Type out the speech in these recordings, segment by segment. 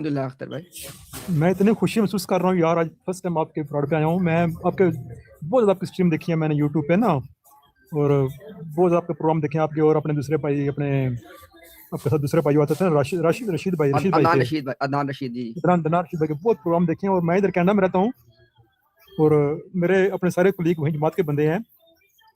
अल्हम्दुलिल्लाह अख्तर भाई। मैं इतनी खुशी महसूस कर रहा हूँ यार, आज फर्स्ट टाइम आपके फ्रॉड पे आया हूँ मैं। आपके बहुत ज़्यादा आपकी स्ट्रीम देखी है मैंने यूट्यूब पे ना, और बहुत ज़्यादा आपके प्रोग्राम देखे हैं आपके, और अपने दूसरे भाई, अपने आपके साथ दूसरे भाई आते थे ना, राशिद राशिद रशीद भाई अदनान थे, रशीद भाई, अदनान रशीद जी। इमरान दनार रशीद भाई के बहुत प्रोग्राम देखे हैं। और मैं इधर कनाडा में रहता हूँ, और मेरे अपने सारे कुलीग वहीं जमात के बंदे हैं,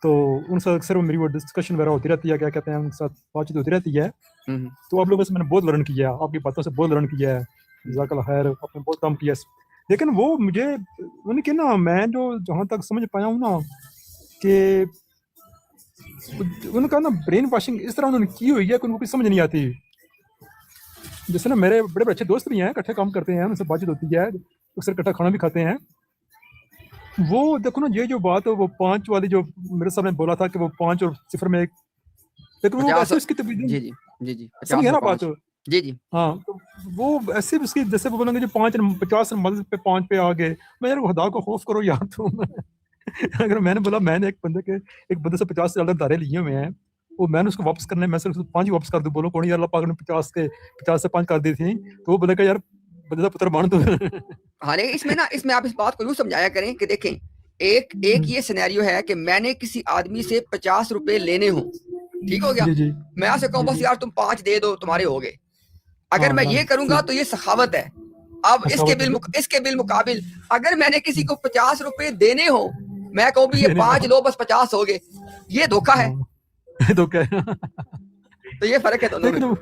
तो उनसे अक्सर मेरी वो डिस्कशन वगैरह होती रहती है, क्या कहते हैं, उनके साथ बातचीत होती रहती है। तो आप लोगों से मैंने बहुत लर्न किया है, आपकी बातों से बहुत लर्न किया है, जज़ाकल्लाह खैर, आपने बहुत काम किया है। लेकिन वो मुझे उनके ना, मैं जो जहाँ तक समझ पाया हूँ ना, कि उनका ना ब्रेन वॉशिंग इस तरह उन्होंने की हुई है कि उनको कुछ समझ नहीं आती। जैसे ना मेरे बड़े बड़े अच्छे दोस्त भी हैं, इकट्ठे काम करते हैं, उनसे बातचीत होती है, अक्सर इकट्ठा खाना भी खाते हैं। वो देखो ना, ये जो बात है वो 5 वाली जो मेरे सामने बोला था कि वो 5 और 0 में 1, लेकिन वो 50। ऐसे उसकी तब्दीली, जी जी जी जी, समझ 50 गया और ना बात। 5। जी जी। हाँ, तो वो ऐसे भी उसकी, जैसे वो बोलेंगे जो 5 50 नंबर पे 5 पे आ गए। मैं यार, खुदा को खौफ करो यार तुम। अगर मैंने बोला मैंने एक बंदे से 50 से ज्यादा धारे लिए हुए हैं, वो मैंने उसको वापस करने, मैं सिर्फ 5 ही वापस कर दूं, बोलो कौन यार, अल्लाह पाक ने 50 से 5 कर दी थी, तो वो बोलेगा यार बंदे का पुत्र मान तू। हाँ, लेकिन इसमें ना, इसमें आप इस बात को यूँ समझाया करें कि देखें, एक एक ये सिनेरियो है कि मैंने किसी आदमी से 50 रुपए लेने हों, ठीक हो गया? जी जी मैं आपसे कहूँ जी बस जी। यार तुम 5 दे दो, तुम्हारे हो गए। अगर हाँ मैं हाँ, ये करूँगा तो ये सखावत है। अब सखावत है इसके बिलमुकाबिल अगर मैंने किसी को 50 रुपए देने हों, मैं कहूँ भी ये देने 5 को। लो बस 50 हो गए, ये धोखा है। हाँ, तो क्या है? तो ये फ़र्क है दोनों में।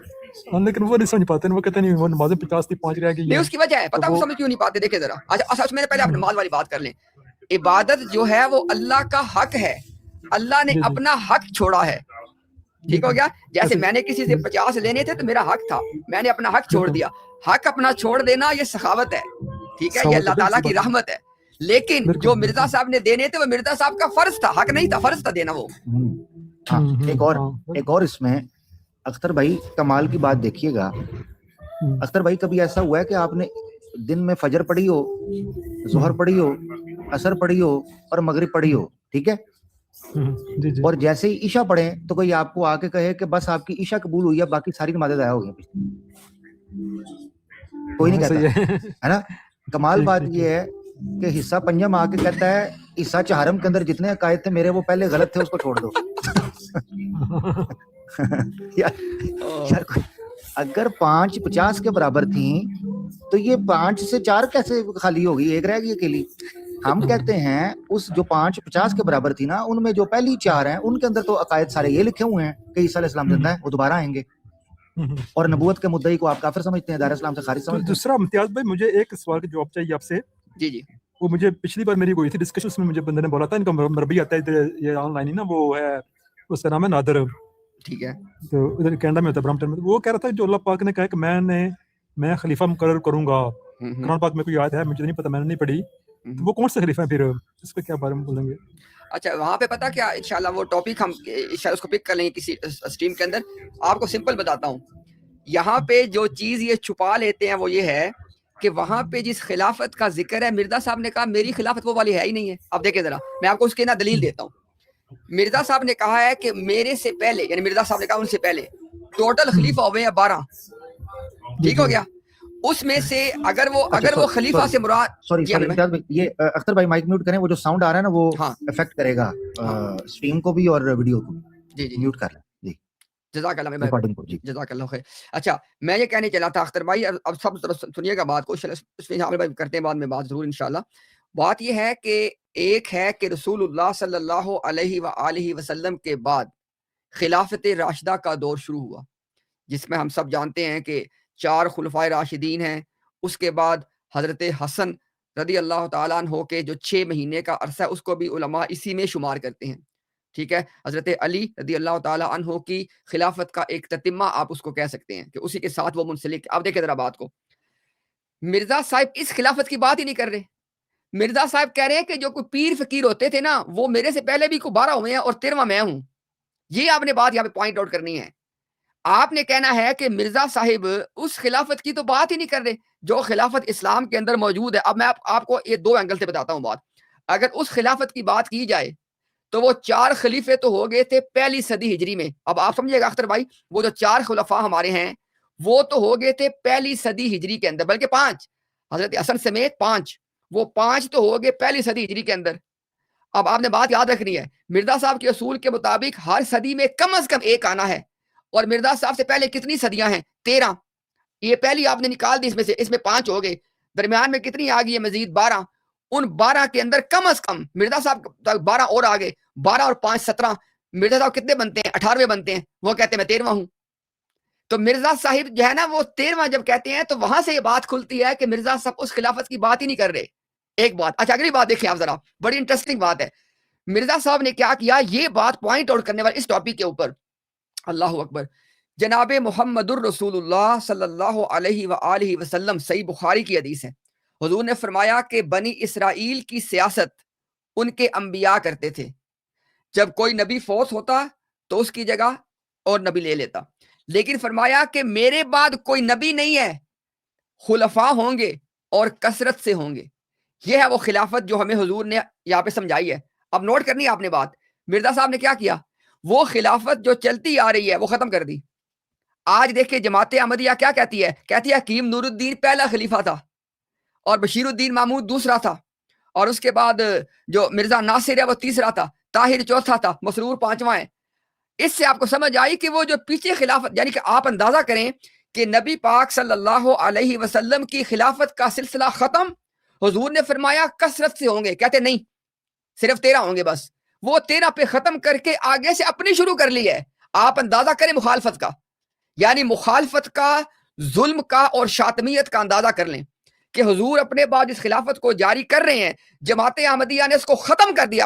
लेकिन वो नहीं समझ पाते ना, वो कहते नहीं वो नमाजें 50 थी 5 रह गई नहीं, हैं, उसकी वजह है, तो पता है वो वो समझ क्यों नहीं पाते? देखिए ज़रा, अच्छा अच्छा, उसमें पहले आप नमाज़ वाली बात कर लें। इबादत जो है वो अल्लाह का हक है। अल्लाह ने जी जी अपना हक छोड़ा है। जी ठीक हो जी। गया? जैसे ऐसे मैंने किसी से 50 लेने थे तो मेरा हक था। मैंने अपना हक छोड़ बिल्कुल दिया। हक अपना छोड़ देना ये सखावत है। ठीक है? ये सखावत है, अल्लाह बिल्कुल ताला सही की बात है, रहमत है। लेकिन बिल्कुल जो मिर्ज़ा बिल्कुल। साहब ने देने थे वो मिर्ज़ा साहब का फ़र्ज़ था, हक नहीं था, फ़र्ज़ था देना वो। हाँ, हाँ एक और इसमें अख्तर भाई कमाल की बात देखिएगा। अख्तर भाई, कभी ऐसा हुआ है कि आपने दिन में फजर पढ़ी हो, जोहर पढ़ी हो, असर पढ़ी हो और मगरिब पढ़ी हो, ठीक है, जी जी। और जैसे ही ईशा पढ़े तो कोई आपको आके कहे कि बस आपकी ईशा कबूल हुई है, बाकी सारी नमाजें ज़ाया हो गई? कोई नहीं हाँ, कहता, सही है। है ना? कमाल ठीक बात ठीक ये ठीक। है कि हिस्सा पंजम आके कहता है हिस्सा चहारम के अंदर जितने अकायद थे मेरे वो पहले गलत थे, उसको छोड़ दो। यार यार, अगर 5 50 के बराबर थी तो ये 5 से 4 कैसे खाली होगी, एक रह गई अकेली? हम कहते हैं उस जो 5 50 के बराबर थी ना, उनमें जो पहली 4 हैं उनके अंदर तो अकायद सारे ये लिखे हुए हैं कि ईसा अलैहिस्सलाम जिंदा है, वो दोबारा आएंगे, और नबूवत के मुद्दई को आप काफिर समझते हैं, दार इस्लाम से खारिज तो समझते हैं। दूसरा इम्तियाज भाई, मुझे एक सवाल का जवाब चाहिए आपसे। जी जी। वो मुझे पिछली बार मेरी हुई थी डिस्कशन, उसमें मुझे बंदे ने बोला था, इनका मरबी आता है इधर, ये ऑनलाइन ही ना, वो है, उसका नाम है नादर, ठीक है। तो इधर कनाडा में होता है, ब्रम्पटन में। वो कह रहा था जो अल्लाह पाक ने कहा कि मैं खलीफा मुकर्रर करूंगा, कुरान पाक में कोई याद है, मुझे नहीं पता, मैंने नहीं पढ़ी, तो वो कौन से खलीफा है फिर, इस पे क्या बारे में बोलेंगे? अच्छा, वहाँ पे पता क्या, इंशाल्लाह वो टॉपिक हम इंशाल्लाह उसको पिक कर लेंगे किसी स्ट्रीम के अंदर। आपको सिंपल बताता हूँ, यहाँ पे जो चीज़ ये छुपा लेते हैं वो ये है कि वहाँ पे जिस खिलाफत का जिक्र है, मिर्ज़ा साहब ने कहा मेरी खिलाफत वो वाली है ही नहीं है। अब देखिए ज़रा, मैं आपको उसकी ना दलील देता हूँ। मिर्ज़ा साहब ने कहा है कि मेरे से पहले, यानी मिर्ज़ा साहब ने कहा उनसे पहले टोटल खलीफा हुए हैं 12। ठीक हो गया? उसमें से अगर वो खलीफा से मुराद, सॉरी जी सॉरी आमिर भाई। इम्तियाज भाई, ये अख्तर भाई माइक म्यूट करें, वो जो साउंड आ रहा है ना वो हाँ इफेक्ट करेगा हाँ, स्ट्रीम को भी और वीडियो को भी। जी जी जी, म्यूट कर लें जी, जज़ाकल्लाह भाई, रिकॉर्डिंग को जी। जज़ाकल्लाह खैर। अच्छा, मैं ये कहने चला था अख्तर भाई, अब सब ज़रा सुनिएगा बात को, आमिर भाई करते हैं बाद में बात ज़रूर इंशाल्लाह। बात ये है कि एक है कि रसूलुल्लाह सल्लल्लाहु अलैहि व आलिहि वसल्लम के बाद खिलाफत राशिदा का दौर शुरू हुआ, जिसमें हम सब जानते हैं कि 4 खुलफाए राशिदीन हैं। उसके बाद हज़रत हसन रज़ी अल्लाह तआला अन्हो के जो 6 महीने का अरसा है, उसको भी उलमा इसी में शुमार करते हैं। ठीक है? हज़रत अली रज़ी अल्लाह तआला अन्हो की खिलाफत का एक ततिम्मा आप उसको कह सकते हैं कि उसी के साथ वो मुंसलिक। अब देखिए ज़रा बात को, मिर्ज़ा साहिब इस खिलाफत की बात ही नहीं कर रहे। मिर्ज़ा साहिब कह रहे हैं कि जो कोई पीर फ़कीर होते थे ना, वो मेरे से पहले भी को 12 हुए हैं और 13वां मैं हूँ। ये आपने बात यहाँ पे पॉइंट आउट करनी है। आपने कहना है कि मिर्ज़ा साहिब उस खिलाफत की तो बात ही नहीं कर रहे, जो खिलाफत इस्लाम के अंदर मौजूद है। अब मैं आपको ये 2 एंगल से बताता हूँ बात। अगर उस खिलाफत की बात की जाए, तो वो 4 खलीफे तो हो गए थे पहली सदी हिजरी में। अब आप समझिएगा अख्तर भाई, वो जो 4 खुलफा हमारे हैं, वो तो हो गए थे पहली सदी हिजरी के अंदर, बल्कि 5, हजरत हसन समेत 5, वो 5 तो हो गए पहली सदी हिजरी के अंदर। अब आपने बात याद रखनी है, मिर्जा साहब के असूल के मुताबिक हर सदी में कम से कम एक आना है, और मिर्जा साहब से पहले कितनी सदियां हैं? 13। ये पहली आपने निकाल दी इसमें से, इसमें 5 हो गए, दरमियान में कितनी आ गई है? मजीद 12। उन 12 के अंदर कम से कम मिर्जा साहब 12 और आ गए, 12 और 5 17। मिर्जा साहब कितने बनते हैं? 18वें बनते हैं। वो कहते हैं मैं 13वां हूं। तो मिर्जा साहिब जो है ना, वो 13वां जब कहते हैं तो वहां से ये बात खुलती है कि मिर्जा साहब उस खिलाफत की बात ही नहीं कर रहे। एक बात। अच्छा, अगली बात देखिए आप जरा, बड़ी इंटरेस्टिंग बात है। मिर्जा साहब ने क्या किया, ये बात पॉइंट आउट करने वाले इस टॉपिक के ऊपर, अल्लाह अकबर, जनाब मोहम्मदुर रसूलुल्लाह सल्लल्लाहु अलैहि वालैहि वसल्लम, सही बुखारी की हदीस है, हुजूर ने फरमाया कि बनी इसराइल की सियासत उनके अंबिया करते थे। जब कोई नबी फौत होता तो उसकी जगह और नबी ले लेता, लेकिन फरमाया कि मेरे बाद कोई नबी नहीं है, खुलफा होंगे और कसरत से होंगे। यह है वो खिलाफत जो हमें हुजूर ने यहाँ पे समझाई है। अब नोट करनी है आपने बात, मिर्जा साहब ने क्या किया, वो खिलाफत जो चलती आ रही है वो खत्म कर दी। आज देखिए जमात अहमदिया क्या कहती है, कहती है हकीम नूरुद्दीन पहला खलीफा था और बशीरुद्दीन महमूद दूसरा था, और उसके बाद जो मिर्जा नासिर है वो तीसरा था, ताहिर चौथा था, मसरूर 5वां है। इससे आपको समझ आई कि वो जो पीछे खिलाफत, यानी कि आप अंदाजा करें कि नबी पाक सल्लल्लाहु अलैहि वसल्लम की खिलाफत का सिलसिला खत्म, हुजूर ने फरमाया कसरत से होंगे, कहते नहीं सिर्फ 13 होंगे बस। वो 13 पे खत्म करके आगे से अपनी शुरू कर ली है। आप अंदाजा करें मुखालफत का, यानी मुखालफत का, जुल्म का और शातमियत का अंदाजा कर लें कि हुजूर अपने बाद इस खिलाफत को जारी कर रहे हैं। जमात अहमदिया ने इसको खत्म कर दिया,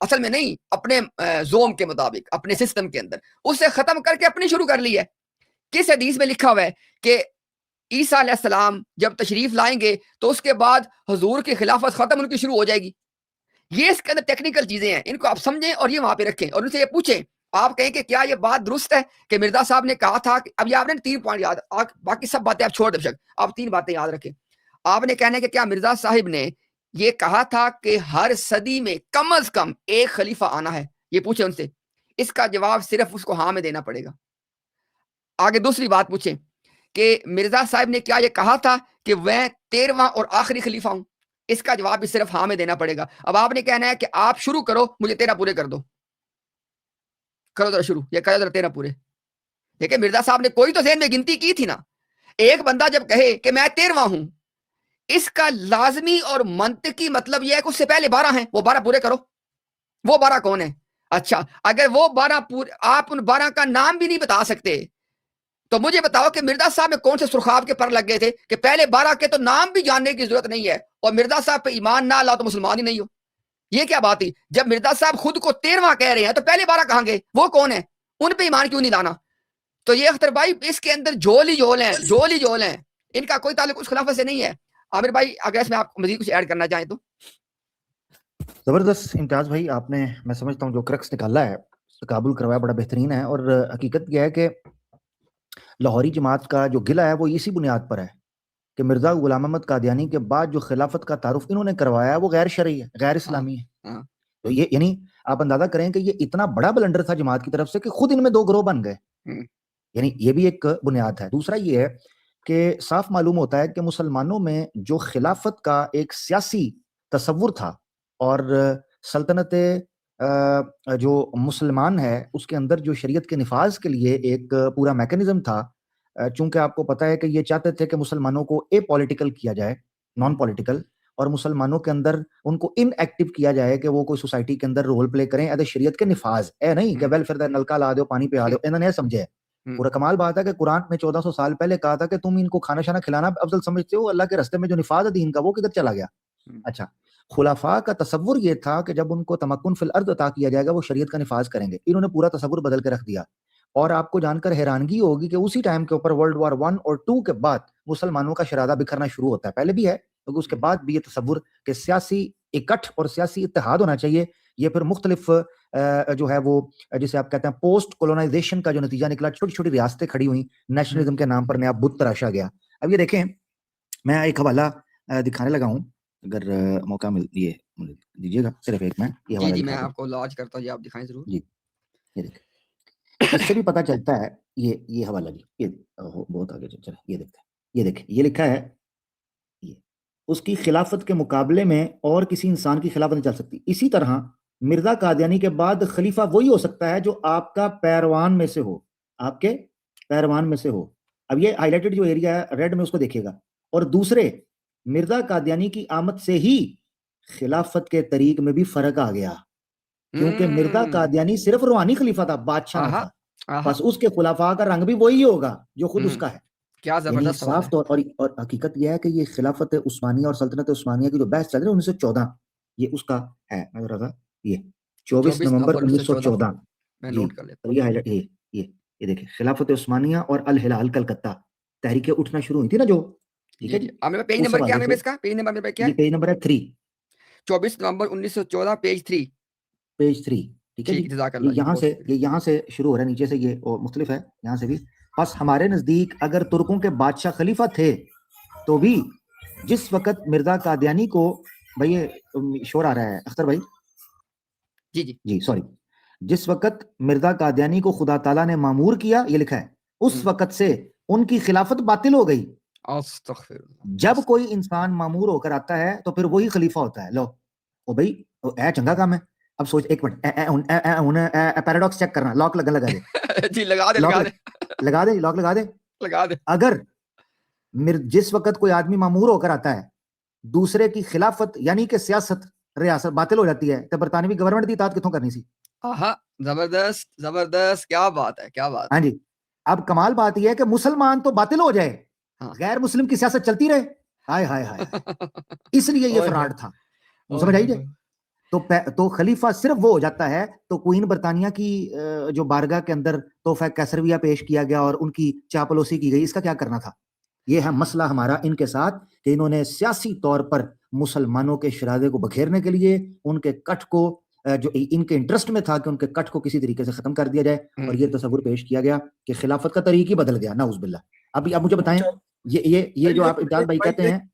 असल में नहीं, अपने जोम के मुताबिक, अपने सिस्टम के अंदर उसे खत्म करके अपनी शुरू कर ली है। किस हदीस में लिखा हुआ है कि ईसा अलैहिस्सलाम जब तशरीफ लाएंगे तो उसके बाद हुजूर की खिलाफत खत्म, उनकी शुरू हो जाएगी। ये इसके अंदर टेक्निकल चीजें हैं, इनको आप समझें और ये वहां पे रखें और उनसे ये पूछें, आप कहें कि क्या ये बात दुरुस्त है कि मिर्जा साहब ने कहा था कि, अब ये आपने 3 पॉइंट याद, बाकी सब बातें आप छोड़ दे, बेशक आप 3 बातें याद रखें। आपने कहना है कि क्या मिर्जा साहिब ने ये कहा था कि हर सदी में कम से कम एक खलीफा आना है? ये पूछे उनसे, इसका जवाब सिर्फ उसको हाँ में देना पड़ेगा। आगे दूसरी बात पूछें कि मिर्जा साहिब ने क्या ये कहा था कि मैं 13वां और आखिरी खलीफा हूं? इसका जवाब भी सिर्फ हाँ में देना पड़ेगा। अब आपने कहना है कि आप शुरू करो, मुझे 13 पूरे कर दो, करो जरा शुरू, ये करो जरा 13 पूरे। देखिए मिर्जा साहब ने कोई तो ज़हन में गिनती की थी ना। एक बंदा जब कहे कि मैं 13वां हूं, इसका लाजमी और मंतकी मतलब यह है कि उससे पहले 12 हैं, वो 12 पूरे करो। वो 12 कौन है? अच्छा, अगर वो 12 पूरे, आप उन 12 का नाम भी नहीं बता सकते, तो मुझे बताओ कि मिर्जा साहब में कौन से सुरखाब के पर लग गए थे कि पहले 12 के तो नाम भी जानने की जरूरत नहीं है, और मिर्जा साहब पे ईमान ना लाओ तो मुसलमान ही नहीं हो। ये क्या बात थी? जब मिर्जा साहब खुद को 13वां कह रहे हैं तो पहले 12 कहां गए? वो कौन है? उन पे ईमान क्यों नहीं लाना? तो ये अख्तर भाई इसके अंदर झोल ही झोल है, झोल ही झोल है, इनका कोई ताल्लुक उस खिलाफत से नहीं है। आमिर भाई अगर इसमें आप मजीद कुछ ऐड करना चाहें तो। जबरदस्त इम्तियाज भाई, आपने मैं समझता हूँ जो क्रक्स निकाला है, काबुल करवाया, बड़ा बेहतरीन है। और हकीकत यह है कि लाहौरी जमात का जो गिला है वो इसी बुनियाद पर है कि मिर्जा गुलाम अहमद कादियानी के बाद जो खिलाफत का तारुफ इन्होंने करवाया वो गैर शरई है, गैर इस्लामी है। तो ये यानी आप अंदाजा करें कि ये इतना बड़ा ब्लंडर था जमात की तरफ से कि खुद इनमें 2 गिरोह बन गए। यानी ये भी एक बुनियाद है। दूसरा ये है कि साफ मालूम होता है कि मुसलमानों में जो खिलाफत का एक सियासी तसव्वुर था और सल्तनत जो मुसलमान है उसके अंदर जो शरीयत के निफाज के लिए एक पूरा मैकेनिज्म था, चूंकि आपको पता है कि ये चाहते थे कि मुसलमानों को ए पॉलिटिकल किया जाए, नॉन पॉलिटिकल, और मुसलमानों के अंदर उनको इनएक्टिव किया जाए कि वो कोई सोसाइटी के अंदर रोल प्ले करें एज शरीयत के निफाज, ए नहीं कि वेलफेयर नलका ला दो, पानी पे आ दो, इन्होंने समझे। पूरा कमाल बात है कि कुरान में 1400 साल पहले कहा था कि तुम इनको खाना शाना खिलाना अफजल समझते हो, अल्लाह के रास्ते में जो निफाज है दीन का वो किधर चला गया? अच्छा, खुलाफा का तसव्वुर ये था कि जब उनको तमक्कुन फिल अर्द अता किया जाएगा वो शरीयत का निफाज करेंगे। इन्होंने पूरा तसव्वुर बदल के रख दिया। और आपको जानकर हैरानगी होगी कि उसी टाइम के ऊपर वर्ल्ड वॉर 1 और 2 के बाद मुसलमानों का शरादा बिखरना शुरू होता है। पहले भी है क्योंकि उसके बाद भी ये तसव्वुर कि सियासी इकट्ठ और सियासी इत्तेहाद होना चाहिए, ये फिर मुख्तलिफ जो है वो जिसे आप कहते हैं पोस्ट कोलोनाइजेशन का जो नतीजा निकला, छोटी छोटी रियासतें खड़ी हुई, नेशनलिज्म के नाम पर नया बुत तराशा गया। अब ये देखें, मैं एक हवाला दिखाने लगा हूँ, अगर मौका मिल दीजिएगा, सिर्फ एक मैं ये हवाला जी मैं आपको लॉन्च करता हूँ, आप दिखाएं जरूर। जी, ये देखिए इससे भी पता चलता है, ये हवाला जी, ये बहुत आगे चले, ये देखते हैं, ये देखें, ये लिखा है, ये उसकी खिलाफत के मुकाबले में और किसी इंसान की खिलाफत नहीं चल सकती। इसी तरह मिर्जा कादियानी के बाद खलीफा वही हो सकता है जो आपका पैरवान में से हो, आपके पैरवान में से हो। अब ये हाईलाइटेड जो एरिया है रेड में, उसको देखिएगा। और दूसरे, मिर्जा कादियानी की आमद से ही खिलाफत के तरीक में भी फर्क आ गया, क्योंकि मिर्जा कादियानी सिर्फ रूहानी खलीफा था, बादशाह ना था। बस उसके खुलाफा का रंग भी वही होगा जो खुद उसका है। क्या जबरदस्त सवाल साफ तौर और हकीकत यह है कि ये खिलाफत उस्मानिया और सल्तनत उस्मानिया की जो बहस चल रही है 1914, ये उसका है। मैं जरा सा, ये 24 नवंबर 1914 मैं जी, नोट कर लेता और ये हाईलाइट, ये देखिए, खिलाफत उस्मानिया और अल हिलाल कलकत्ता, तहरीकें उठना शुरू हुई थी ना जो, ठीक है जी। पेज नंबर क्या है इसका? पेज नंबर पे क्या है? ये पेज नंबर है 3, 24 नवंबर 1914, पेज 3, पेज 3, ठीक है जी। ये यहाँ से शुरू हो रहा है, नीचे से ये मुख्तलिफ है यहाँ से भी। बस हमारे नजदीक अगर तुर्कों के बादशाह खलीफा थे तो भी जिस वक्त मिर्जा कादियानी को, भाई ये शोर आ रहा है अख्तर भाई, जी सॉरी, जिस वक्त मिर्जा कादियानी को खुदा ताला ने मामूर किया, ये लिखा है, उस वक्त से उनकी खिलाफत बातिल हो गई। जब कोई इंसान मामूर होकर आता है तो फिर वही खलीफा होता है। लो ओ भाई, चंगा काम है। अब सोच, एक मिनट, पैराडॉक्स चेक करना, लॉक लगा दे जी, लगा दे लॉक लगा दे। अगर जिस वक्त कोई आदमी मामूर होकर आता है, दूसरे की खिलाफत यानी कि सियासत, रियासत बातिल हो जाती है, तो बरतानवी गवर्नमेंट की इताअत किथों करनी सी? जबरदस्त, क्या बात है, क्या बात। हाँ जी। अब कमाल बात यह है कि मुसलमान तो बातिल हो जाए, गैर मुस्लिम की सियासत चलती रहे। हाय हाय हाय, इसलिए ये फ्रॉड था, समझ आई जाए। तो खलीफा सिर्फ वो हो जाता है तो क्वीन बरतानिया की जो बारगाह के अंदर तोहफा कैसरविया पेश किया गया और उनकी चापलूसी की गई, इसका क्या करना था? ये है मसला हमारा इनके साथ कि इन्होंने सियासी तौर पर मुसलमानों के शराजे को बखेरने के लिए उनके कट को, जो इनके इंटरेस्ट में था कि उनके कट को किसी तरीके से खत्म कर दिया जाए, और ये तस्वुर पेश किया गया कि खिलाफत का तरीक ही बदल गया, नाउज़ुबिल्लाह। अब मुझे बताएं, ये जो आप इम्तियाज भाई कहते हैं,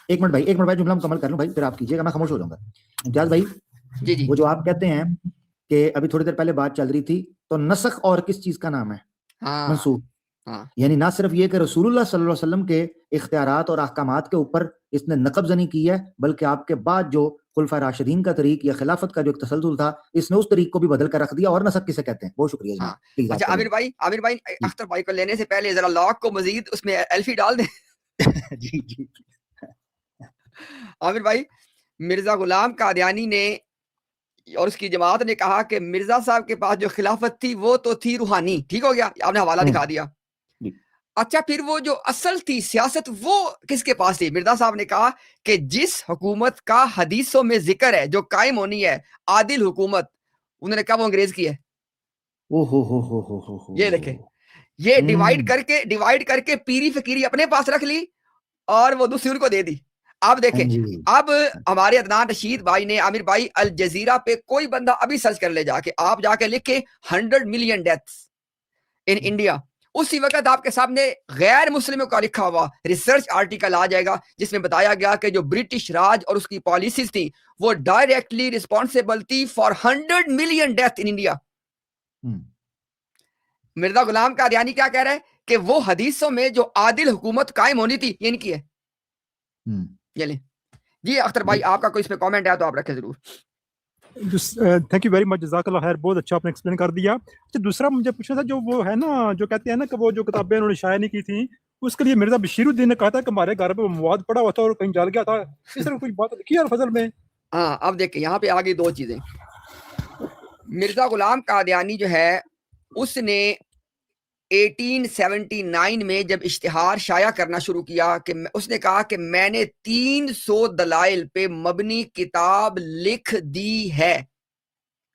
एक मिनट भाई जुमला मुकम्मल कर लूं भाई, फिर आप कीजिएगा, मैं खामोश हो जाऊंगा। इम्तियाज भाई जी, वो जो आप कहते हैं कि अभी थोड़ी देर पहले बात चल रही थी, तो नसख और किस चीज का नाम है? मंसूख। यानी ना सिर्फ ये कि रसूलुल्लाह सल्लल्लाहु अलैहि वसल्लम के इख्तियारात और अहकामात के ऊपर इसने नकबजनी की है, बल्कि आपके बाद जो खुलफा राशिदीन का तरीक या खिलाफत का जो एक तसलसल था, इसने उस तरीक को भी बदल कर रख दिया। और नसख किसे कहते हैं? बहुत शुक्रिया। अच्छा आमिर भाई अख्तर भाई को लेने से पहले जरा लॉक को मजीद उसमें एल्फी डाल दें। जी आमिर भाई, मिर्जा गुलाम कादियानी ने और उसकी जमात ने कहा कि मिर्जा साहब के पास जो खिलाफत थी वो तो थी रूहानी, ठीक हो गया, आपने हवाला दिखा दिया। अच्छा, फिर वो जो असल थी सियासत वो किसके पास थी? मिर्जा साहब ने कहा कि जिस हुकूमत का हदीसों में जिक्र है, जो कायम होनी है, आदिल हुकूमत, उन्होंने कहा वो अंग्रेज की है। ये देखें, ये डिवाइड करके पीरी फकीरी अपने पास रख ली और वो दूसरी उनको दे दी। अब देखें, अब हमारे अदनान रशीद भाई ने, आमिर भाई, अल जजीरा पे कोई बंदा अभी सर्च कर ले जाके, आप जाके लिखे 100 मिलियन डेथ्स इन इंडिया, उसी वक्त आपके सामने गैर मुस्लिमों का लिखा हुआ रिसर्च आर्टिकल आ जाएगा जिसमें बताया गया कि जो ब्रिटिश राज और उसकी पॉलिसीज थी वो डायरेक्टली रिस्पॉन्सिबल थी for 100 million death in India. Mirza Ghulam Qadiani क्या कह रहा है कि वो हदीसों में जो आदिल हुकूमत कायम होनी थी ये इनकी है। ये ले जी, अख्तर भाई आपका कोई इस पे कमेंट है तो आप रखें जरूर। थैंक यू वेरी मच, जज़ाकल्लाह खैर, बहुत अच्छा आपने एक्सप्लेन कर दिया। अच्छा, दूसरा मुझे पूछना था, जो वो है ना, जो कहते हैं ना कि वो जो किताबें उन्होंने शाया नहीं की थी, उसके लिए मिर्जा बशीरुद्दीन ने कहा था कि हमारे घर पे वो मवाद पड़ा हुआ था और कहीं जल गया था, इस तरह कोई बात लिखी है फजल में? हाँ, अब देखिए यहाँ पे आगे दो चीजें। मिर्जा गुलाम कादियानी जो है उसने 1879 में जब इश्तिहार शाया करना शुरू किया कि उसने कहा कि मैंने 300 दलाइल पे मबनी किताब लिख दी है।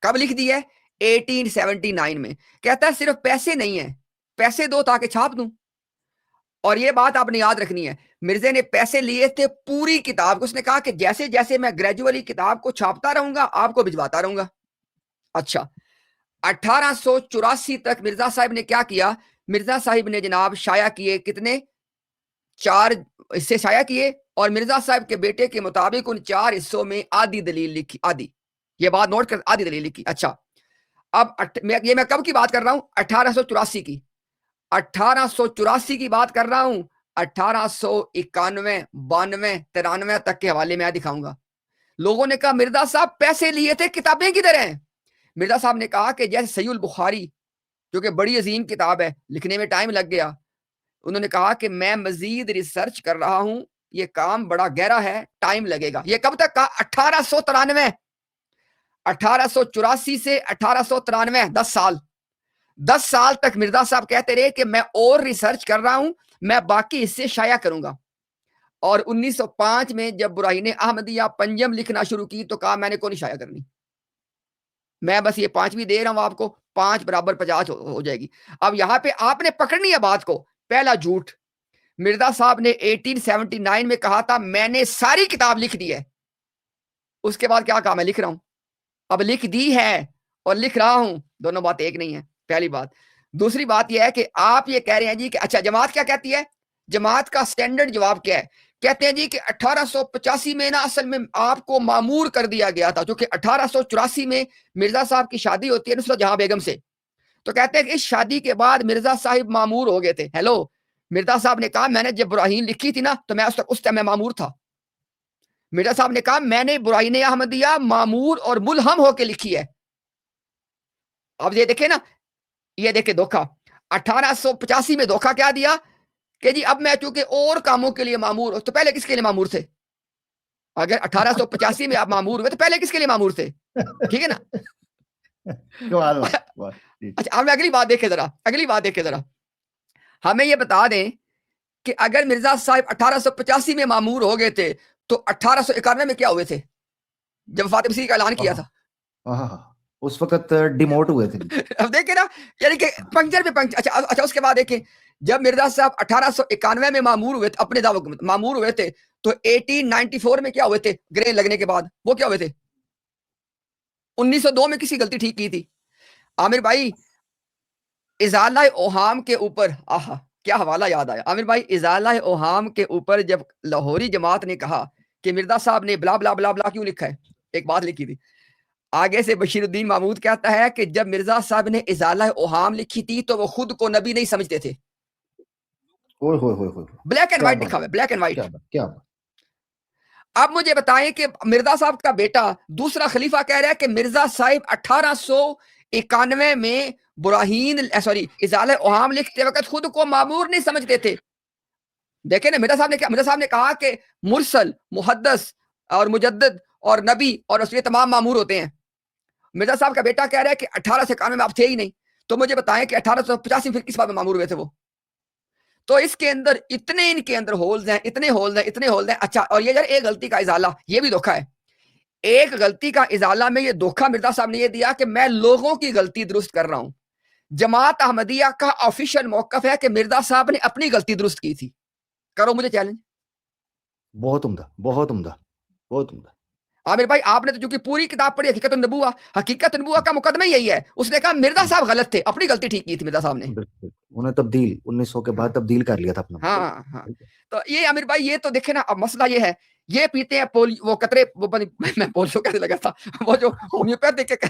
कब लिख दी है? 1879 में। कहता है सिर्फ पैसे नहीं है, पैसे दो ताकि छाप दूं। और ये बात आपने याद रखनी है, मिर्जे ने पैसे लिए थे पूरी किताब को। उसने कहा कि जैसे जैसे मैं ग्रेजुअली किताब को छापता रहूंगा आपको भिजवाता रहूंगा। अच्छा, 1884 तक मिर्जा साहिब ने क्या किया? मिर्जा साहिब ने जनाब शाया किए, कितने? 4 हिस्से शाया किए, और मिर्जा साहिब के बेटे के मुताबिक उन 4 हिस्सों में आधी दलील लिखी। आधी, ये बात नोट कर, आधी दलील लिखी। अच्छा, अब मैं कब की बात कर रहा हूं? 1884 की, 1884 की बात कर रहा हूं। 1891, 92, 93 तक के हवाले मैं दिखाऊंगा। लोगों ने कहा मिर्जा साहब पैसे लिए थे, किताबें किधर हैं? मिर्जा साहब ने कहा कि जैसे सहीहुल बुखारी, जो कि बड़ी अजीम किताब है, लिखने में टाइम लग गया। उन्होंने कहा कि मैं मजीद रिसर्च कर रहा हूं, ये काम बड़ा गहरा है, टाइम लगेगा। ये कब तक का? 1893, 1884 से 1893, 10 साल। 10 साल तक मिर्जा साहब कहते रहे कि मैं और रिसर्च कर रहा हूं, मैं बाकी हिस्से शाया करूंगा। और 1905 में जब बुराहीन अहमदिया पंजम लिखना शुरू की तो कहा मैंने को नहीं शाया करनी, मैं बस ये 5वीं दे रहा हूं आपको, 5 बराबर 50 हो जाएगी। अब यहां पे आपने पकड़नी है बात को। पहला झूठ, मिर्जा साहब ने 1879 में कहा था मैंने सारी किताब लिख दी है। उसके बाद क्या कहा? मैं लिख रहा हूं। अब लिख दी है और लिख रहा हूं, दोनों बात एक नहीं है, पहली बात। दूसरी बात यह है कि आप ये कह रहे हैं जी कि अच्छा जमात क्या कहती है? जमात का स्टैंडर्ड जवाब क्या है? कहते हैं जी कि 1885 में ना असल में आपको मामूर कर दिया गया था, जो कि 1884 में मिर्जा साहब की शादी होती है नुसरत जहां बेगम से। तो कहते हैं कि इस शादी के बाद मिर्जा साहिब मामूर हो गए थे। हेलो, मिर्जा साहब ने कहा मैंने जब बुराहीन लिखी थी ना तो मैं उस टाइम मैं मामूर था। मिर्जा साहब ने कहा मैंने बुराहीन अहमदिया मामूर और मुलहम होके लिखी है। अब ये देखे ना, ये देखे धोखा। 1885 में धोखा क्या दिया कि जी अब मैं चूंकि और कामों के लिए मामूर हूं, तो पहले किसके लिए मामूर थे? अगर 1885 में आप मामूर हुए तो पहले किसके लिए मामूर थे? ठीक है ना? अच्छा, अब मैं अगली बात देखे जरा, अगली बात देखे जरा। हमें ये बता दें कि अगर मिर्जा साहिब 1885 में मामूर हो गए थे तो 1891 में क्या हुए थे जब वफात मसीह का ऐलान किया था? उस वक्त डिमोट हुए थे। अब देखे ना, यानी कि पंक्चर पे पंक्चर। अच्छा उसके बाद देखें, जब मिर्जा साहब 1891 में मामूर हुए थे, अपने दावों मामूर हुए थे, तो 1894 में क्या हुए थे? ग्रेन लगने के बाद वो क्या हुए थे? 1902 में किसी गलती ठीक की थी। आमिर भाई, इजाला ओहाम के ऊपर, आहा क्या हवाला याद आया। आमिर भाई, इजाला ओहाम के ऊपर जब लाहौरी जमात ने कहा कि मिर्जा साहब ने ब्ला ब्ला ब्ला ब्ला क्यों लिखा है, एक बात लिखी थी। आगे से बशीरुद्दीन महमूद कहता है कि जब मिर्जा साहब ने इजाला ओहाम लिखी थी तो वो खुद को नबी नहीं समझते थे। ब्लैक एंड व्हाइट लिखा हुआ है, ब्लैक एंड व्हाइट। क्या अब मुझे बताएं कि मिर्जा साहब का बेटा दूसरा खलीफा कह रहा है कि मिर्जा साहिब 1891 में बुराहीन इजाला ओहाम लिखते वक्त खुद को मामूर नहीं समझते थे। देखे ना, मिर्जा साहब ने कहा कि मुरसल, मुहद्दस और मुजद्दिद और नबी और रसूल तमाम मामूर होते हैं। मिर्जा साहब का बेटा कह रहा है कि 1891 में आप थे ही नहीं। तो मुझे बताएं कि 1885 फिर किस बात में मामूर हुए थे वो? तो इसके अंदर इनके अंदर होल्स हैं, इतने होल्स हैं। अच्छा, और ये यार एक गलती का इजाला, ये भी धोखा है। एक गलती का इजाला में ये धोखा मिर्जा साहब ने ये दिया कि मैं लोगों की गलती दुरुस्त कर रहा हूं। जमात अहमदिया का ऑफिशियल मौकफ है कि मिर्जा साहब ने अपनी गलती दुरुस्त की थी। करो मुझे चैलेंज। बहुत उम्दा, बहुत उम्दा, बहुत उम्दा। आमिर भाई, आपने तो चूंकि पूरी किताब पढ़ी हकीकत नबुवा का मुकदमा यही है। उसने कहा मिर्जा साहब गलत थे, अपनी गलती ठीक की थी मिर्जा साहब ने। उन्हें तब्दील 1900 के बाद तब्दील कर लिया था अपना। हाँ। तो ये आमिर भाई, ये तो देखे ना, अब मसला ये है, ये पीते हैं वो कतरे, मैं पोलियो कैसे लगा था, वो जो होम्योपैथिक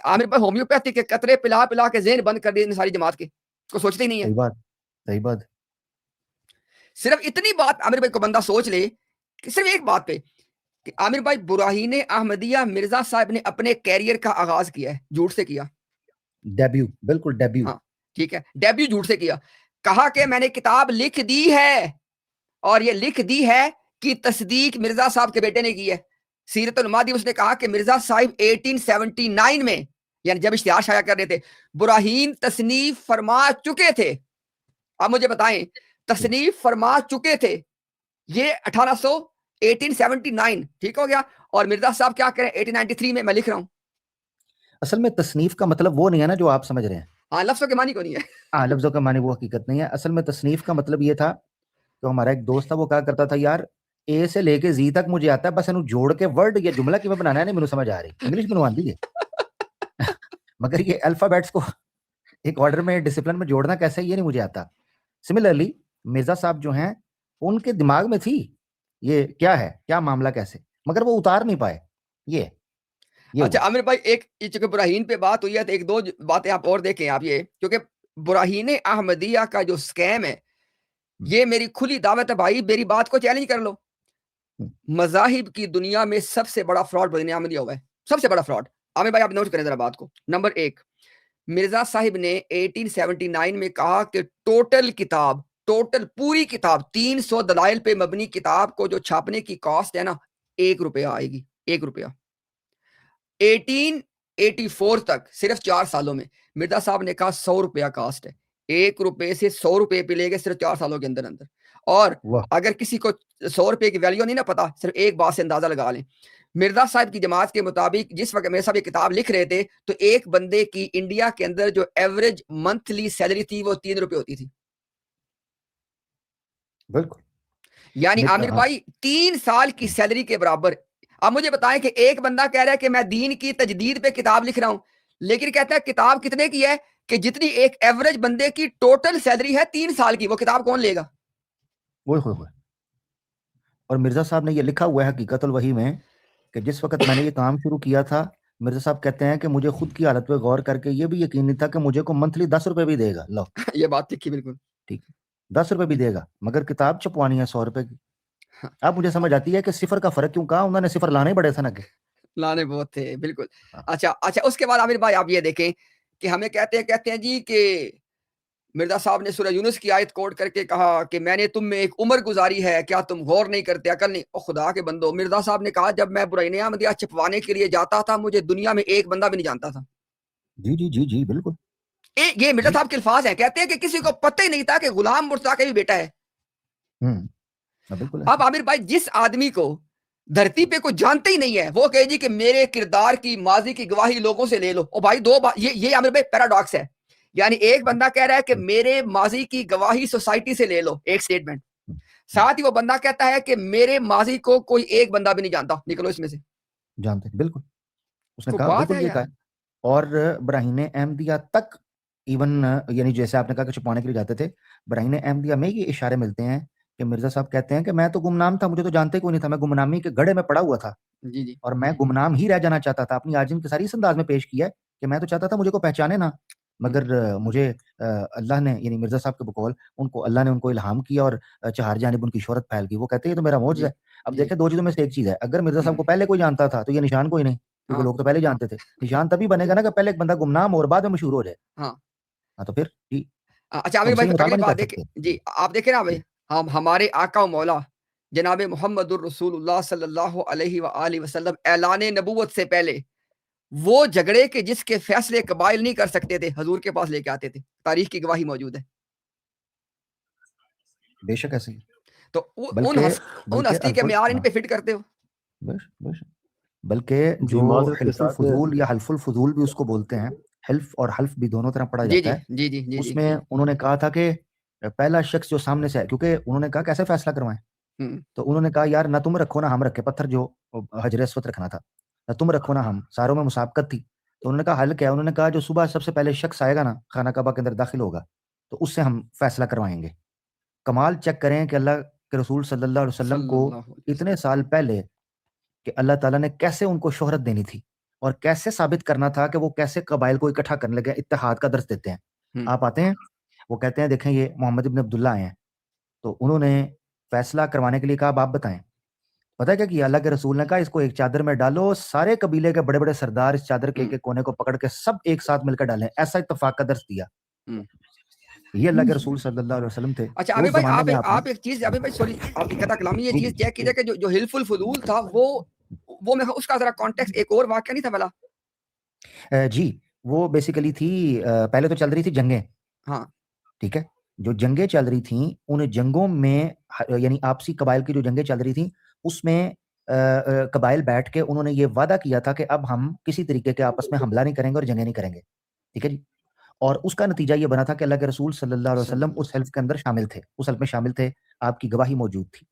आमिर भाई, होम्योपैथिक के कतरे पिला पिला के ज़हन बंद कर दिए सारी जमात के, को सोचते ही नहीं है। सही बात। सिर्फ इतनी बात आमिर भाई को बंदा सोच ले कि सिर्फ एक बात पे कि आमिर भाई, बुराहीन अहमदिया मिर्जा साहब ने अपने कैरियर का आगाज किया है, झूठ से किया। डेब्यू, बिल्कुल डेब्यू। हाँ ठीक है, डेब्यू झूठ से किया। कहा कि मैंने किताब लिख दी है, और ये लिख दी है कि तस्दीक मिर्जा साहब के बेटे ने की है। सीरतुल मादी उसने कहा कि मिर्जा साहिब 1879 में, यानी जब इश्तिहार शाया कर रहे थे, बुराहीन तसनीफ फरमा चुके थे। अब मुझे बताएं, तसनीफ फरमा चुके थे ये 1879, ठीक हो गया। और मिर्जा साहब क्या करें 1893 में मैं लिख रहा हूं। असल में तसनीफ का मतलब वो नहीं है ना जो आप समझ रहे हैं। हाँ, लफ्जों के मानी को नहीं है। हाँ, लफ्जों का मानी वो हकीकत नहीं है। असल में तसनीफ का मतलब ये था, तो हमारा एक दोस्त था, वो कहा करता था यार ए से लेके जी तक मुझे आता है, बस इन्हें जोड़ के वर्ड या जुमला किवें बनाना है नहीं मैंने समझ आ रही, इंग्लिश में आंदी है मगर ये अल्फाबेट्स को एक ऑर्डर में, डिसिप्लिन में जोड़ना कैसे है ये नहीं मुझे आता। सिमिलरली मिर्जा साहब जो हैं, उनके दिमाग में थी ये क्या है, क्या मामला कैसे, मगर वो उतार नहीं पाए। ये ये अच्छा हुआ। आमिर भाई, एक ये चूंकि बुराहीन पे बात हुई है तो एक दो बातें आप और देखें आप ये, क्योंकि बुराहीन अहमदिया का जो स्कैम है, ये मेरी खुली दावत है भाई, मेरी बात को चैलेंज कर लो। मजाहिब की दुनिया में सबसे बड़ा फ्रॉड बुराहीन अहमदिया हुआ है, सबसे बड़ा फ्रॉड। आमिर भाई आप नोट करें जरा बात को। नंबर एक, मिर्जा साहिब ने 1879 में कहा कि टोटल किताब, टोटल पूरी किताब 300 दलाइल पे मबनी किताब को जो छापने की कॉस्ट है ना, 1 रुपया आएगी, 1 रुपया। 1884 तक सिर्फ 4 सालों में मिर्जा साहब ने कहा 100 रुपया कास्ट है, 1 रुपए से 100 रुपए पे ले गए सिर्फ 4 सालों के अंदर अंदर। और वाह, अगर किसी को 100 रुपए की वैल्यू नहीं ना पता, सिर्फ एक बात से अंदाजा लगा लें। मिर्जा साहब की जमात के मुताबिक जिस वक्त मेरे साहब ये किताब लिख रहे थे, तो एक बंदे की इंडिया के अंदर जो एवरेज मंथली सैलरी थी वो 3 रुपए होती थी। बिल्कुल। यानी देख आमिर भाई 3 साल की सैलरी के बराबर। अब मुझे बताएं कि एक बंदा कह रहा है कि मैं दीन की तजदीद पे किताब लिख रहा हूं, लेकिन कहता है किताब कितने की है कि जितनी एक एवरेज बंदे की टोटल सैलरी है 3 साल की, वो किताब कौन लेगा? ओए होए होए। और मिर्जा साहब ने ये लिखा हुआ है हकीकतुल वही में कि जिस वक्त मैंने ये काम शुरू किया था, मिर्जा साहब कहते हैं कि मुझे खुद की हालत पे गौर करके ये भी यकीन नहीं था कि मुझे को मंथली 10 रुपए भी देगा। लो ये बात लिखी बिल्कुल। ठीक है, 10 रुपए भी देगा, मगर किताब छपवानी है 100 रुपए की। अब मुझे समझ आती है कि सिफर का फर्क क्यों कहा, उन्होंने सिफर लाने ही बड़े थे ना के। लाने बहुत थे बिल्कुल। हाँ। अच्छा अच्छा, उसके बाद आमिर भाई आप ये देखें कि हमें कहते हैं जी कि मिर्जा साहब ने सूरह यूनुस की आयत कोट करके कहा कि मैंने तुम में एक उम्र गुजारी है, क्या तुम गौर नहीं करते, अकल नहीं? ओ खुदा के बंदो, मिर्जा साहब ने कहा जब मैं बुराईन अहमदिया छपवाने के लिए जाता था, मुझे दुनिया में एक बंदा भी नहीं जानता था। जी जी जी जी बिल्कुल। ये मिर्जा जी। साहब के अल्फाज हैं, कहते हैं कि किसी को पता ही नहीं था कि गुलाम मुर्तजा का भी बेटा है। बिल्कुल अब आमिर भाई जिस आदमी को धरती पे कोई जानते ही नहीं है, वो कहे जी कि मेरे किरदार की माजी की गवाही लोगों से ले लो। ओ भाई दो बात, ये आमिर भाई पैराडॉक्स है। यानी एक बंदा कह रहा है कि मेरे माजी की गवाही सोसाइटी से ले लो, एक स्टेटमेंट। साथ ही वो बंदा कहता है कि मेरे माजी को कोई एक बंदा भी नहीं जानता, निकलो इसमें से। जानते बिल्कुल, उसने तो कहा बात बिल्कुल है ये यार। कहा। और ब्राहीन अहमदिया तक इवन, यानी जैसे आपने कहा कि छुपाने के लिए जाते थे, ब्राहीन अहमदिया में ये इशारे मिलते हैं कि मिर्जा साहब कहते हैं कि मैं तो गुमनाम था, मुझे तो जानते कोई नहीं था, मैं गुमनामी के गड्ढे में पड़ा हुआ था जी जी और मैं गुमनाम ही रह जाना चाहता था। अपनी आजिम के सारी इस अंदाज में पेश किया है कि मैं तो चाहता था मुझे को पहचाने ना, मगर मुझे अल्लाह ने, यानी मिर्जा साहब के बकौल, उनको अल्लाह ने उनको इल्हाम किया और चार जानिब उनकी शोहरत फैल गई। वो कहते हैं ये तो मेरा मौजज़ा जी है। अब जी देखें, दो चीजों में से एक चीज है, अगर मिर्जा साहब को पहले कोई जानता था तो ये निशान कोई नहीं, क्योंकि हाँ लोग तो पहले जानते थे। निशान तभी बनेगा ना कि पहले एक बंदा गुमनाम हो और बाद में मशहूर हो जाए। हाँ। हाँ तो फिर जी, अच्छा तो आमिर हम भाई सही अगली मुतालबा नहीं बात कर देखें सकते। जी, आप देखें ना भाई, हम हमारे आका व मौला जनाब मोहम्मद रसूलुल्लाह सल्लल्लाहु अलैहि व आलिहि वसल्लम ऐलान नबूवत से पहले वो झगड़े के जिसके फैसले कबाइल नहीं कर सकते थे, हजूर के पास लेके आते थे। तारीख की गवाही मौजूद है। बेशक ऐसे ही। तो बल्कि उन बल्कि हस्ती के अल्फुल, म्यार इन हाँ, पे फिट करते हो। बेशक बेशक। बल्कि जी, जो माज़रत के हिल्फुल साथ फजूल या हल्फुल फजूल भी उसको बोलते हैं, हिल्फ और हल्फ भी दोनों तरह पढ़ा जी जाता जी है, जी जी जी जी। उसमें उन्होंने कहा था कि पहला शख्स जो सामने से है, क्योंकि उन्होंने कहा कैसे फैसला करवाएं, तो उन्होंने कहा यार ना तुम रखो ना हम रखे, पत्थर जो हजर अस्वद रखना था, ना तुम रखो ना हम, सारों में मुसाबकत थी। तो उन्होंने कहा हल क्या है, उन्होंने कहा जो सुबह सबसे पहले शख्स आएगा ना, खाना काबा के अंदर दाखिल होगा, तो उससे हम फैसला करवाएंगे। कमाल चेक करें कि अल्लाह के रसूल सल्लल्लाहु अलैहि वसल्लम को सल्लल्लाहु अलैहि वसल्लम। इतने साल पहले कि अल्लाह ताला ने कैसे उनको शोहरत देनी थी और कैसे साबित करना था कि वो कैसे कबाइल को इकट्ठा करने लगे, इत्तेहाद का दर्स देते हैं। हम्म, आप आते हैं, वो कहते हैं देखें ये मोहम्मद इब्न अब्दुल्ला आए हैं, तो उन्होंने फैसला करवाने के लिए कहा, अब आप बताएं। पता है क्या किया अल्लाह के रसूल ने? कहा इसको एक चादर में डालो, सारे कबीले के बड़े बड़े सरदार इस चादर के एक कोने को पकड़ के सब एक साथ मिलकर डालें, ऐसा इत्तेफाक का दर्स दिया। हम्म। ये अल्लाह के रसूल सल्लल्लाहु अलैहि वसल्लम थे। अच्छा तो आमिर उस भाई जमाने में आपने, आप एक चीज, अभी भाई सॉरी आपकी कथा कलामी, ये जी चीज जी चेक कीजिए कि जो हिल्फुल फजूल था वो मैं उसका जरा कॉन्टेक्स्ट एक और वाक्य नहीं था वाला। जी, वो बेसिकली थी, पहले तो चल रही थी जंगें, हाँ ठीक है। जो जंगें चल रही थी, उन जंगों में यानी आपसी कबाइल की जो जंगें चल रही थी, उसमें कबाइल बैठ के उन्होंने ये वादा किया था कि अब हम किसी तरीके के आपस में हमला नहीं करेंगे और जंगें नहीं करेंगे, ठीक है जी। और उसका नतीजा ये बना था कि अल्लाह के रसूल सल्लल्लाहु अलैहि वसल्लम उस हल्फ के अंदर शामिल थे, उस हल्फ में शामिल थे, आपकी गवाही मौजूद थी।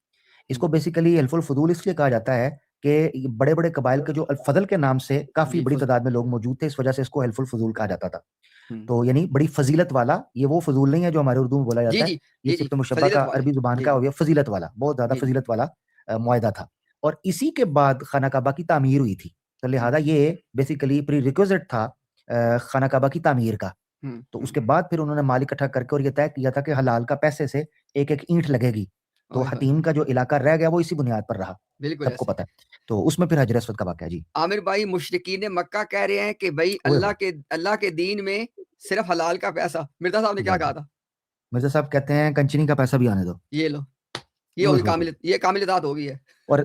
इसको बेसिकली हल्फुल फजूल इसलिए कहा जाता है कि बड़े बड़े कबाइल के जो अल फजल के नाम से काफी जी बड़ी तादाद में लोग मौजूद थे, इस वजह से इसको हल्फुल फजूल कहा जाता था। हम्म, तो यानी बड़ी फजीलत वाला, ये वो फजूल नहीं है जो हमारे उर्दू में बोला जी जाता है, जी ये जी जी सिफ्त मुशब्बा फजीलत का वाले। अरबी जुबान जी का हो गया, फजीलत वाला, बहुत ज्यादा जी जी फजीलत वाला मुआहदा था। और इसी के बाद खाना काबा की तामीर हुई थी। तो लिहाजा ये बेसिकली प्री रिक्विजिट था खाना काबा की तामीर का। तो उसके बाद फिर उन्होंने माल इकट्ठा करके और ये तय किया था कि हलाल का पैसे से एक एक ईंट लगेगी। तो हतीम का जो इलाका रह गया वो इसी बुनियाद पर रहा, बिल्कुल सबको पता है। तो उसमें फिर हजर अस्वद का वाक़या जी। आमिर भाई, मुशरिकीन मक्का कह रहे हैं कि भाई अल्लाह के दीन में सिर्फ हलाल का पैसा। मिर्जा साहब ने क्या कहा था? मिर्जा साहब कहते हैं कंचनी का पैसा भी आने दो। ये लो, ये होगी कामिल इताअत हो गई है।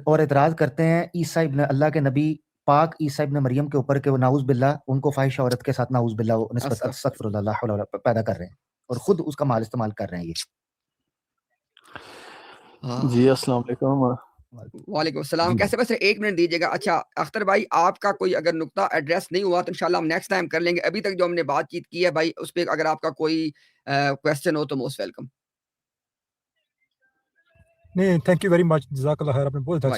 और एतराज करते हैं ईसा इब्न अल्लाह के नबी पाक ईसा इब्न मरियम के ऊपर के वो नाउज बिल्ला उनको फाहिश औरत के साथ नाउज बिल्ला निस्बत अस्तगफिरुल्लाह पैदा कर रहे हैं और खुद उसका माल इस्तेमाल कर रहे हैं ये। जी अस्सलाम वालेकुम। वालेकुम अस्सलाम। कैसे बस 1 मिनट दीजिएगा। अच्छा अख्तर भाई, आपका कोई अगर नुक्ता एड्रेस नहीं हुआ तो इंशाल्लाह हम नेक्स्ट टाइम कर लेंगे। अभी तक जो हमने बातचीत की है भाई, उस पे अगर आपका कोई क्वेश्चन हो तो मोस्ट वेलकम। नहीं, थैंक यू वेरी मच, जज़ाकल्लाह खैर, आपने बहुत अच्छा